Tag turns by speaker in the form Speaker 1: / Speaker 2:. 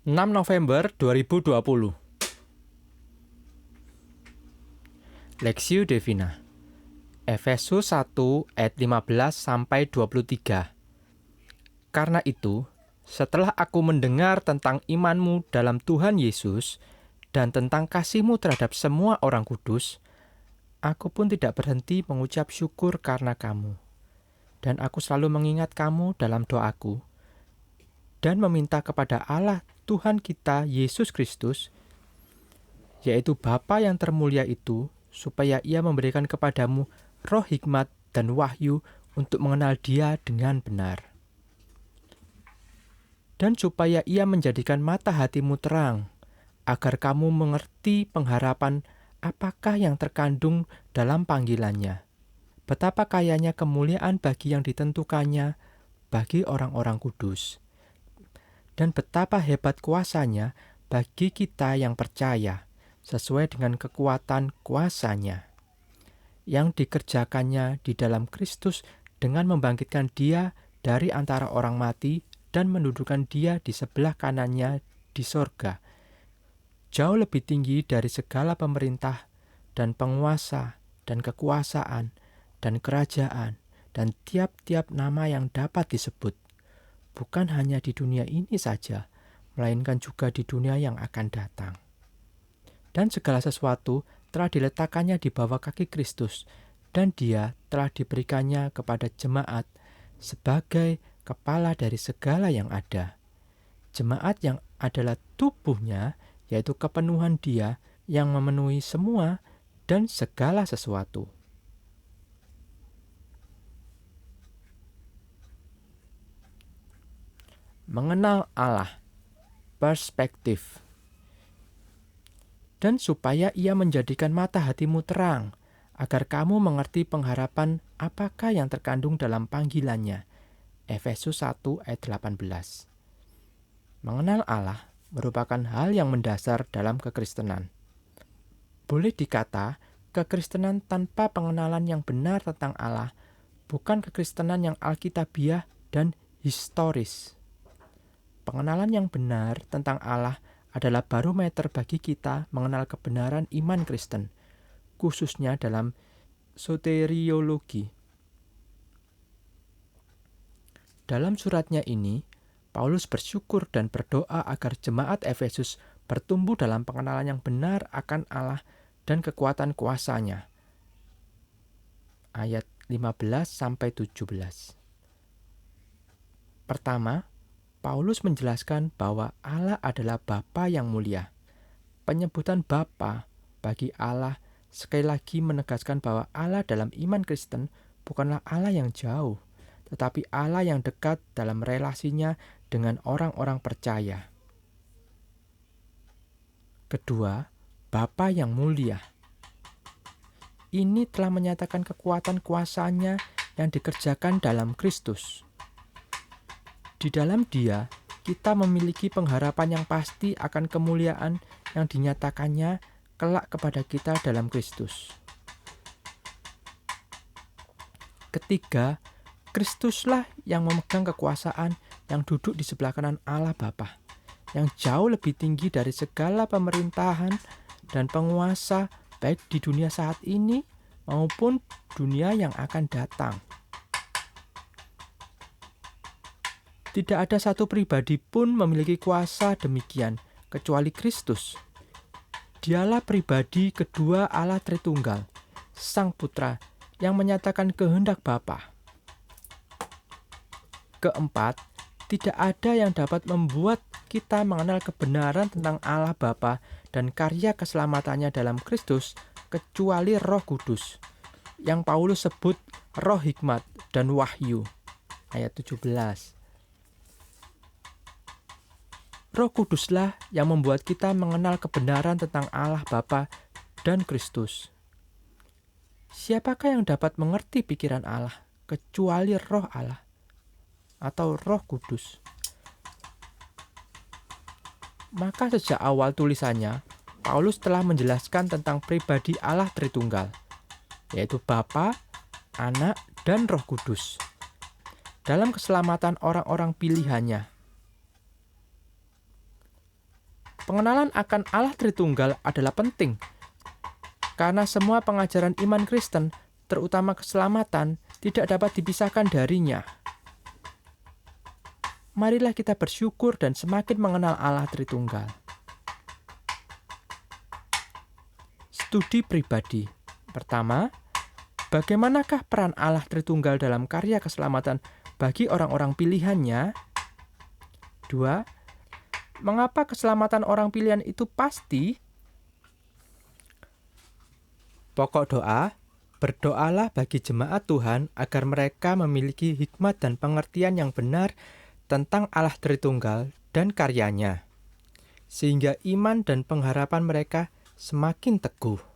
Speaker 1: 6 November 2020. Lexio Divina. Efesus 1 ayat 15 sampai 23. Karena itu, setelah aku mendengar tentang imanmu dalam Tuhan Yesus dan tentang kasihmu terhadap semua orang kudus, aku pun tidak berhenti mengucap syukur karena kamu. Dan aku selalu mengingat kamu dalam doaku dan meminta kepada Allah Tuhan kita Yesus Kristus, yaitu Bapa yang termulia itu, supaya Ia memberikan kepadamu roh hikmat dan wahyu untuk mengenal Dia dengan benar. Dan supaya Ia menjadikan mata hatimu terang, agar kamu mengerti pengharapan apakah yang terkandung dalam panggilannya. Betapa kayanya kemuliaan bagi yang ditentukannya bagi orang-orang kudus. Dan betapa hebat kuasanya bagi kita yang percaya, sesuai dengan kekuatan kuasanya, yang dikerjakannya di dalam Kristus dengan membangkitkan Dia dari antara orang mati dan mendudukan Dia di sebelah kanannya di sorga, jauh lebih tinggi dari segala pemerintah dan penguasa dan kekuasaan dan kerajaan dan tiap-tiap nama yang dapat disebut, bukan hanya di dunia ini saja, melainkan juga di dunia yang akan datang. Dan segala sesuatu telah diletakkannya di bawah kaki Kristus, dan Dia telah diberikannya kepada jemaat sebagai kepala dari segala yang ada. Jemaat yang adalah tubuhnya, yaitu kepenuhan Dia yang memenuhi semua dan segala sesuatu. Mengenal Allah, perspektif. Dan supaya Ia menjadikan mata hatimu terang, agar kamu mengerti pengharapan apakah yang terkandung dalam panggilannya. Efesus 1 ayat 18. Mengenal Allah merupakan hal yang mendasar dalam kekristenan. Boleh dikata, kekristenan tanpa pengenalan yang benar tentang Allah bukan kekristenan yang alkitabiah dan historis. Pengenalan yang benar tentang Allah adalah barometer bagi kita mengenal kebenaran iman Kristen, khususnya dalam soteriologi. Dalam suratnya ini, Paulus bersyukur dan berdoa agar jemaat Efesus bertumbuh dalam pengenalan yang benar akan Allah dan kekuatan kuasa-Nya. Ayat 15-17. Pertama, Paulus menjelaskan bahwa Allah adalah Bapa yang mulia. Penyebutan Bapa bagi Allah sekali lagi menegaskan bahwa Allah dalam iman Kristen bukanlah Allah yang jauh, tetapi Allah yang dekat dalam relasinya dengan orang-orang percaya. Kedua, Bapa yang mulia. Ini telah menyatakan kekuatan kuasa-Nya yang dikerjakan dalam Kristus. Di dalam Dia, kita memiliki pengharapan yang pasti akan kemuliaan yang dinyatakannya kelak kepada kita dalam Kristus. Ketiga, Kristuslah yang memegang kekuasaan yang duduk di sebelah kanan Allah Bapa, yang jauh lebih tinggi dari segala pemerintahan dan penguasa baik di dunia saat ini maupun dunia yang akan datang. Tidak ada satu pribadi pun memiliki kuasa demikian, kecuali Kristus. Dialah pribadi kedua Allah Tritunggal, Sang Putra, yang menyatakan kehendak Bapa. Keempat, tidak ada yang dapat membuat kita mengenal kebenaran tentang Allah Bapa dan karya keselamatannya dalam Kristus, kecuali Roh Kudus, yang Paulus sebut roh hikmat dan wahyu. Ayat 17. Roh Kuduslah yang membuat kita mengenal kebenaran tentang Allah Bapa dan Kristus. Siapakah yang dapat mengerti pikiran Allah kecuali Roh Allah atau Roh Kudus? Maka sejak awal tulisannya, Paulus telah menjelaskan tentang pribadi Allah Tritunggal, yaitu Bapa, Anak, dan Roh Kudus. Dalam keselamatan orang-orang pilihannya, Pengenalan akan Allah Tritunggal adalah penting, karena semua pengajaran iman Kristen, terutama keselamatan, tidak dapat dipisahkan darinya. Marilah kita bersyukur dan semakin mengenal Allah Tritunggal. Studi pribadi. Pertama, bagaimanakah peran Allah Tritunggal dalam karya keselamatan bagi orang-orang pilihannya? 2. Mengapa keselamatan orang pilihan itu pasti? Pokok doa, berdoalah bagi jemaat Tuhan agar mereka memiliki hikmat dan pengertian yang benar tentang Allah Tritunggal dan karyanya, sehingga iman dan pengharapan mereka semakin teguh.